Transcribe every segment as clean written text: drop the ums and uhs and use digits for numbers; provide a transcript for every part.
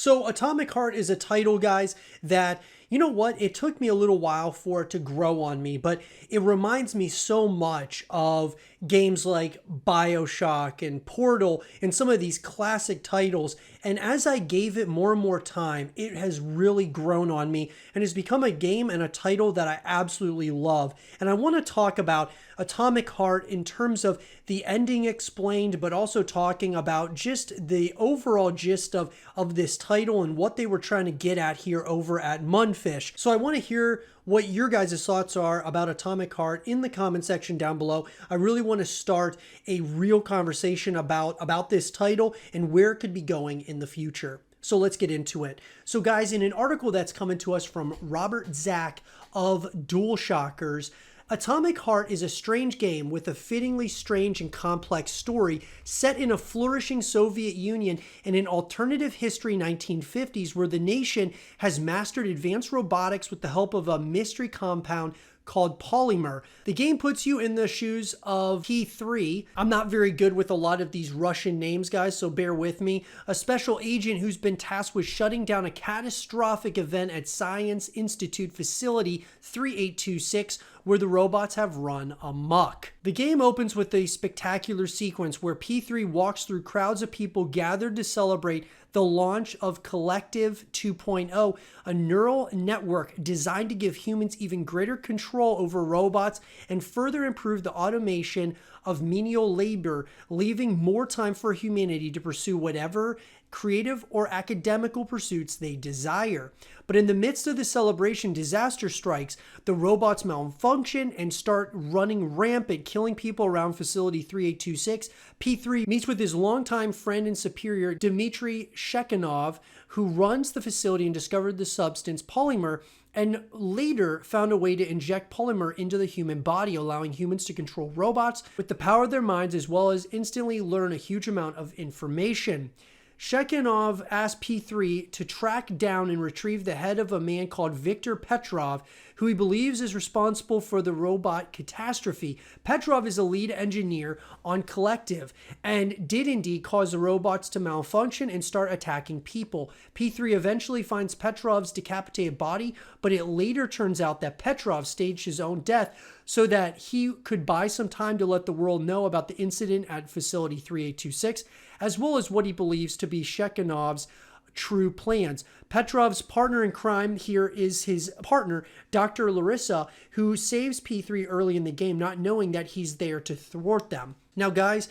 So Atomic Heart is a title, guys, that, you know what, it took me a little while for it to grow on me, but it reminds me so much of games like BioShock and Portal and some of these classic titles. And as I gave it more and more time, it has really grown on me and has become a game and a title that I absolutely love. And I want to talk about Atomic Heart in terms of the ending explained, but also talking about just the overall gist of this title and what they were trying to get at here over at Munfish. So I want to hear what your guys' thoughts are about Atomic Heart in the comment section down below. I really want to start a real conversation about this title and where it could be going in the future. So let's get into it. So guys, in an article that's coming to us from Robert Zach of DualShockers, Atomic Heart is a strange game with a fittingly strange and complex story set in a flourishing Soviet Union in an alternative history 1950s where the nation has mastered advanced robotics with the help of a mystery compound called polymer. The game puts you in the shoes of P3. I'm not very good with a lot of these Russian names, guys, so bear with me. A special agent who's been tasked with shutting down a catastrophic event at Science Institute Facility 3826, where the robots have run amok. The game opens with a spectacular sequence where P3 walks through crowds of people gathered to celebrate the launch of Collective 2.0, a neural network designed to give humans even greater control over robots and further improve the automation of menial labor, leaving more time for humanity to pursue whatever creative or academical pursuits they desire. But in the midst of the celebration, disaster strikes. The robots malfunction and start running rampant, killing people around Facility 3826. P3 meets with his longtime friend and superior, Dmitry Shekhinov, who runs the facility and discovered the substance polymer, and later found a way to inject polymer into the human body, allowing humans to control robots with the power of their minds as well as instantly learn a huge amount of information. Shekhinov asked P3 to track down and retrieve the head of a man called Viktor Petrov, who he believes is responsible for the robot catastrophe. Petrov is a lead engineer on Collective and did indeed cause the robots to malfunction and start attacking people. P3 eventually finds Petrov's decapitated body, but it later turns out that Petrov staged his own death so that he could buy some time to let the world know about the incident at Facility 3826, as well as what he believes to be Shekhinov's true plans. Petrov's partner in crime here is his partner, Dr. Larissa, who saves P3 early in the game, not knowing that he's there to thwart them. Now, guys,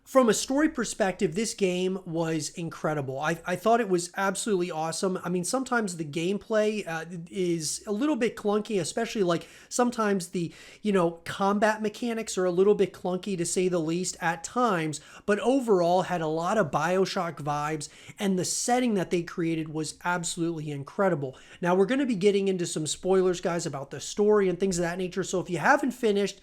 from a story perspective, this game was incredible. I thought it was absolutely awesome. I mean, sometimes the gameplay is a little bit clunky, especially like sometimes the, combat mechanics are a little bit clunky to say the least at times, but overall had a lot of BioShock vibes, and the setting that they created was absolutely incredible. Now, we're going to be getting into some spoilers, guys, about the story and things of that nature, so if you haven't finished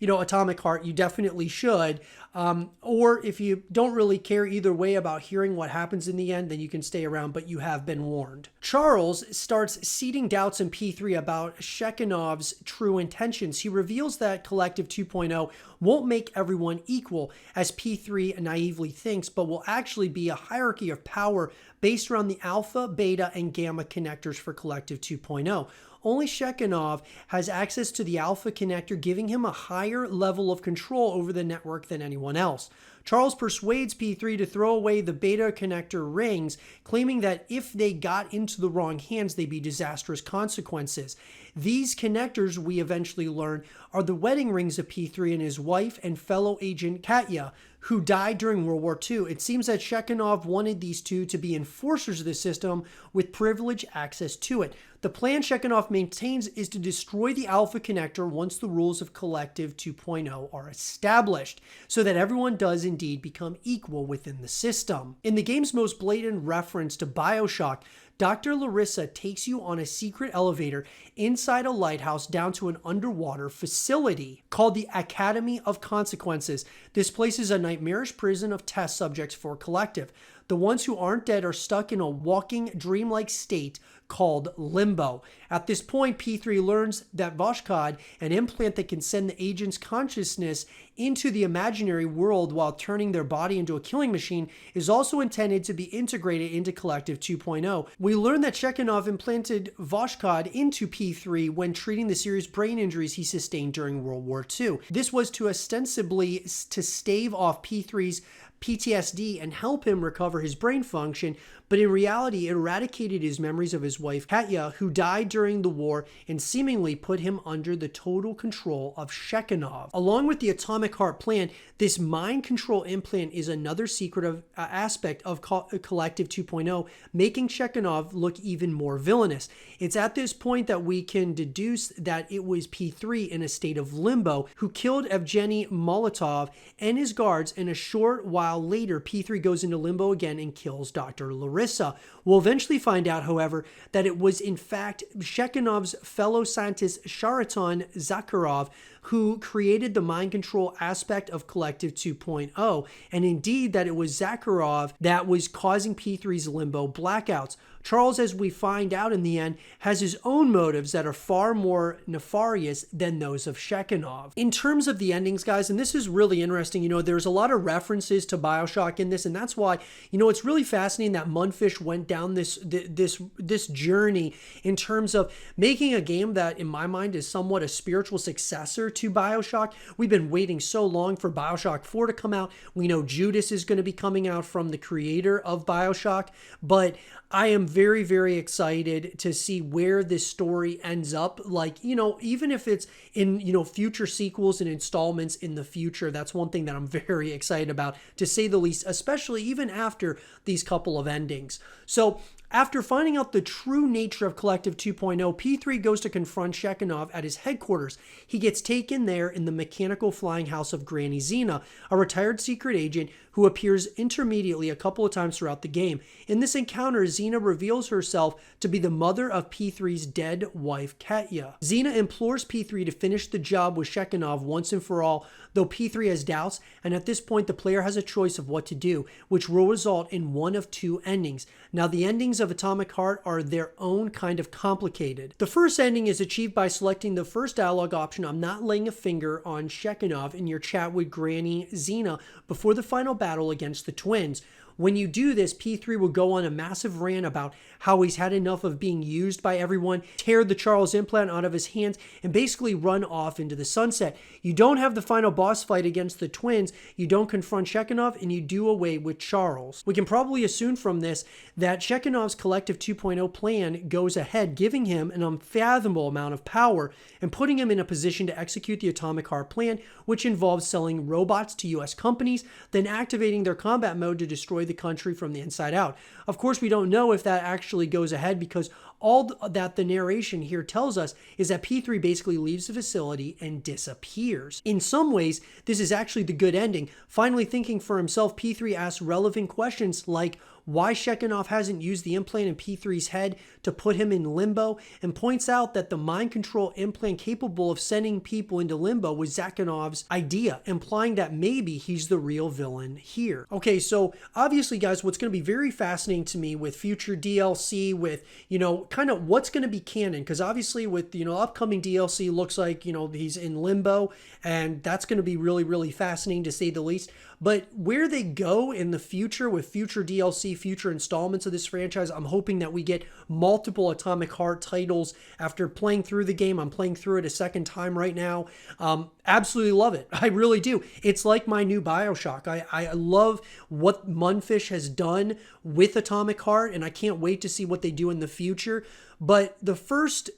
Atomic Heart, you definitely should. Or if you don't really care either way about hearing what happens in the end, then you can stay around, but you have been warned. Charles starts seeding doubts in P3 about Shekhinov's true intentions. He reveals that Collective 2.0 won't make everyone equal, as P3 naively thinks, but will actually be a hierarchy of power based around the alpha, beta, and gamma connectors for Collective 2.0. Only Shekhinov has access to the alpha connector, giving him a higher level of control over the network than anyone else. Charles persuades P3 to throw away the beta connector rings, claiming that if they got into the wrong hands, they'd be disastrous consequences. These connectors, we eventually learn, are the wedding rings of P3 and his wife and fellow agent Katya, who died during World War II. It seems that Shekhinov wanted these two to be enforcers of the system with privileged access to it. The plan Shekhinov maintains is to destroy the alpha connector once the rules of Collective 2.0 are established, so that everyone does indeed become equal within the system. In the game's most blatant reference to BioShock, Dr. Larissa takes you on a secret elevator inside a lighthouse down to an underwater facility called the Academy of Consequences. This place is a nightmarish prison of test subjects for Collective. The ones who aren't dead are stuck in a walking, dreamlike state called limbo. At this point, P3 learns that Voshkod, an implant that can send the agent's consciousness into the imaginary world while turning their body into a killing machine, is also intended to be integrated into Collective 2.0. We learn that Shekhinov implanted Voshkod into P3 when treating the serious brain injuries he sustained during World War II. This was to ostensibly to stave off P3's PTSD and help him recover his brain function, but in reality it eradicated his memories of his wife Katya, who died during the war, and seemingly put him under the total control of Shekhinov. Along with the atomic heart plan, this mind control implant is another secret aspect of Collective 2.0, making Shekhinov look even more villainous. It's at this point that we can deduce that it was P3 in a state of limbo who killed Evgeny Molotov and his guards, and a short while later P3 goes into limbo again and kills Dr. Larissa. We'll eventually find out, however, that it was in fact Shekhinov's fellow scientist Sharaton Zakharov who created the mind control aspect of Collective 2.0, and indeed that it was Zakharov that was causing P3's limbo blackouts. Charles, as we find out in the end, has his own motives that are far more nefarious than those of Shekhinov. In terms of the endings, guys, and this is really interesting, there's a lot of references to BioShock in this, and that's why, it's really fascinating that Mundfish went down this journey in terms of making a game that, in my mind, is somewhat a spiritual successor to BioShock. We've been waiting so long for BioShock 4 to come out. We know Judas is going to be coming out from the creator of BioShock, but I am very, very excited to see where this story ends up. Even if it's in, future sequels and installments in the future, that's one thing that I'm very excited about, to say the least, especially even after these couple of endings. So after finding out the true nature of Collective 2.0, P3 goes to confront Shekhinov at his headquarters. He gets taken there in the mechanical flying house of Granny Xena, a retired secret agent who appears intermediately a couple of times throughout the game. In this encounter, Xena reveals herself to be the mother of P3's dead wife, Katya. Xena implores P3 to finish the job with Shekhinov once and for all, though P3 has doubts, and at this point the player has a choice of what to do, which will result in one of two endings. Now, the endings of Atomic Heart are their own kind of complicated. The first ending is achieved by selecting the first dialogue option, "I'm not laying a finger on Shekhinov," in your chat with Granny Xena before the final battle against the twins. When you do this, P3 will go on a massive rant about how he's had enough of being used by everyone, tear the Charles implant out of his hands, and basically run off into the sunset. You don't have the final boss fight against the twins, you don't confront Shekhinov, and you do away with Charles. We can probably assume from this that Shekhinov's Collective 2.0 plan goes ahead, giving him an unfathomable amount of power and putting him in a position to execute the Atomic Heart plan, which involves selling robots to US companies, then activating their combat mode to destroy the country from the inside out. Of course, we don't know if that actually goes ahead, because all that the narration here tells us is that P3 basically leaves the facility and disappears. In some ways, this is actually the good ending. Finally thinking for himself, P3 asks relevant questions like why Shekhinov hasn't used the implant in P3's head to put him in limbo, and points out that the mind control implant capable of sending people into limbo was Zakhanov's idea, implying that maybe he's the real villain here. Okay, so obviously, guys, what's going to be very fascinating to me with future DLC, with, kind of what's going to be canon, because obviously with, upcoming DLC looks like, he's in limbo, and that's going to be really, really fascinating to say the least. But where they go in the future with future DLC, future installments of this franchise, I'm hoping that we get multiple Atomic Heart titles. After playing through the game, I'm playing through it a second time right now. Absolutely love it. I really do. It's like my new BioShock. I love what Mundfish has done with Atomic Heart, and I can't wait to see what they do in the future. But the first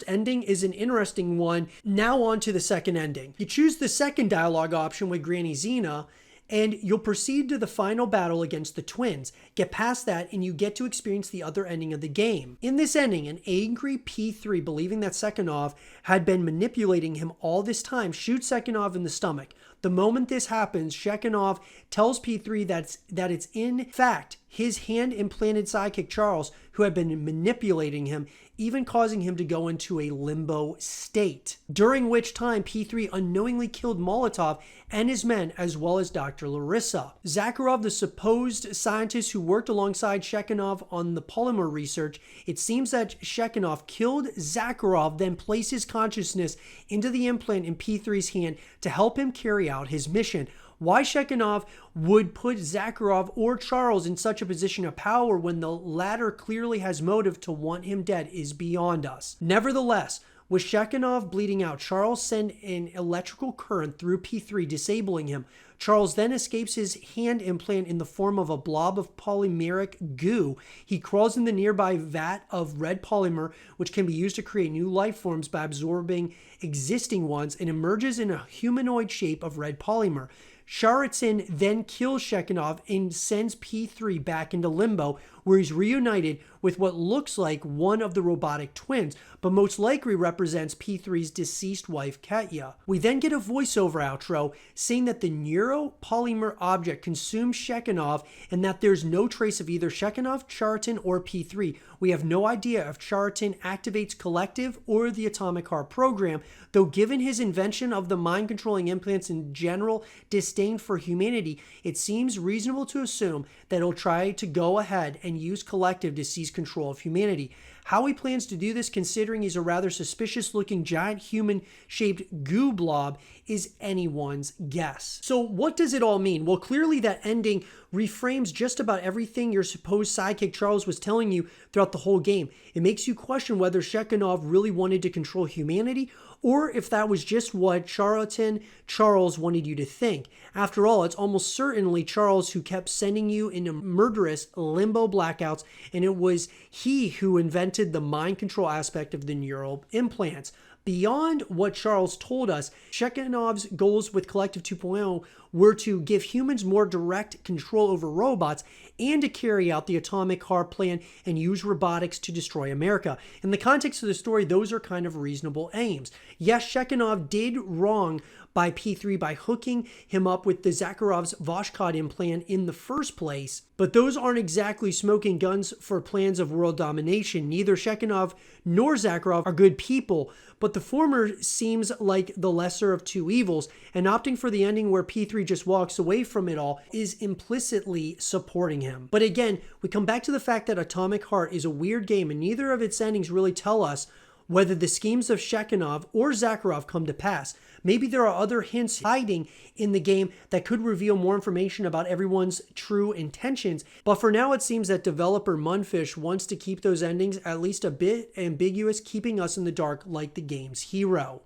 ending is an interesting one. Now on to the second ending. You choose the second dialogue option with Granny Xena, and you'll proceed to the final battle against the twins. Get past that, and you get to experience the other ending of the game. In this ending, an angry P3, believing that Shekhinov had been manipulating him all this time, shoots Shekhinov in the stomach. The moment this happens, Shekhinov tells P3 that it's in fact his hand-implanted sidekick Charles who had been manipulating him, even causing him to go into a limbo state, during which time P3 unknowingly killed Molotov and his men, as well as Dr. Larissa. Zakharov, the supposed scientist who worked alongside Shekhinov on the polymer research, it seems that Shekhinov killed Zakharov, then placed his consciousness into the implant in P3's hand to help him carry out his mission. Why Shekhinov would put Zakharov or Charles in such a position of power when the latter clearly has motive to want him dead is beyond us. Nevertheless, with Shekhinov bleeding out, Charles sent an electrical current through P3, disabling him. Charles then escapes his hand implant in the form of a blob of polymeric goo. He crawls in the nearby vat of red polymer, which can be used to create new life forms by absorbing existing ones, and emerges in a humanoid shape of red polymer. Sharatyn then kills Shekhinov and sends P3 back into limbo, where he's reunited with what looks like one of the robotic twins, but most likely represents P3's deceased wife, Katya. We then get a voiceover outro saying that the neuropolymer object consumes Shekhinov and that there's no trace of either Shekhinov, Sharatyn, or P3. We have no idea if Sharatyn activates Collective or the Atomic Heart program, though given his invention of the mind-controlling implants and general disdain for humanity, it seems reasonable to assume that he'll try to go ahead and use Collective to seize control of humanity. How he plans to do this, considering he's a rather suspicious-looking giant human-shaped goo blob, is anyone's guess. So what does it all mean? Well, clearly that ending reframes just about everything your supposed sidekick Charles was telling you throughout the whole game. It makes you question whether Shekhinov really wanted to control humanity, or if that was just what Sharatyn Charles wanted you to think. After all, it's almost certainly Charles who kept sending you into murderous limbo blackouts, and it was he who invented the mind control aspect of the neural implants. Beyond what Charles told us, Shekhinov's goals with Collective 2.0 were to give humans more direct control over robots and to carry out the Atomic Heart plan and use robotics to destroy America. In the context of the story, those are kind of reasonable aims. Yes, Shekhinov did wrong by P3 by hooking him up with the Zakharov's Vashkod implant in the first place, but those aren't exactly smoking guns for plans of world domination. Neither Shekhinov nor Zakharov are good people, but the former seems like the lesser of two evils, and opting for the ending where P3 just walks away from it all is implicitly supporting him. But again, we come back to the fact that Atomic Heart is a weird game, and neither of its endings really tell us whether the schemes of Shekhinov or Zakharov come to pass. Maybe there are other hints hiding in the game that could reveal more information about everyone's true intentions, but for now it seems that developer Munfish wants to keep those endings at least a bit ambiguous, keeping us in the dark like the game's hero.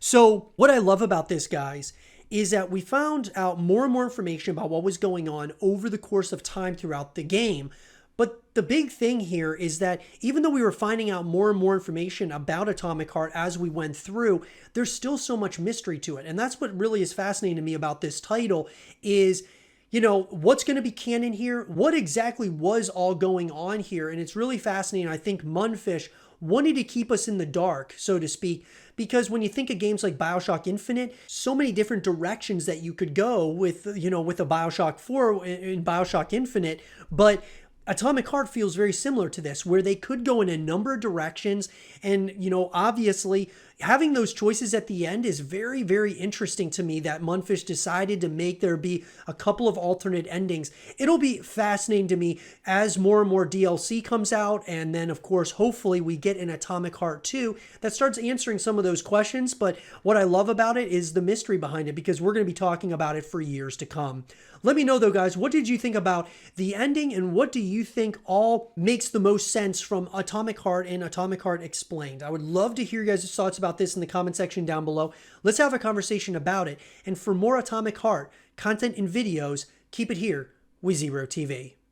So what I love about this, guys, is that we found out more and more information about what was going on over the course of time throughout the game. But the big thing here is that even though we were finding out more and more information about Atomic Heart as we went through, there's still so much mystery to it. And that's what really is fascinating to me about this title is, you know, what's going to be canon here? What exactly was all going on here? And it's really fascinating. I think Munfish wanted to keep us in the dark, so to speak, because when you think of games like BioShock Infinite, so many different directions that you could go with, you know, with a BioShock 4 in BioShock Infinite, but Atomic Heart feels very similar to this, where they could go in a number of directions. And, you know, obviously having those choices at the end is very, very interesting to me that Munfish decided to make there be a couple of alternate endings. It'll be fascinating to me as more and more DLC comes out. And then, of course, hopefully we get an Atomic Heart 2 that starts answering some of those questions. But what I love about it is the mystery behind it, because we're going to be talking about it for years to come. Let me know, though, guys, what did you think about the ending, and what do you think all makes the most sense from Atomic Heart and Atomic Heart Explained? I would love to hear you guys' thoughts about this in the comment section down below. Let's have a conversation about it. And for more Atomic Heart content and videos, keep it here with zrotv.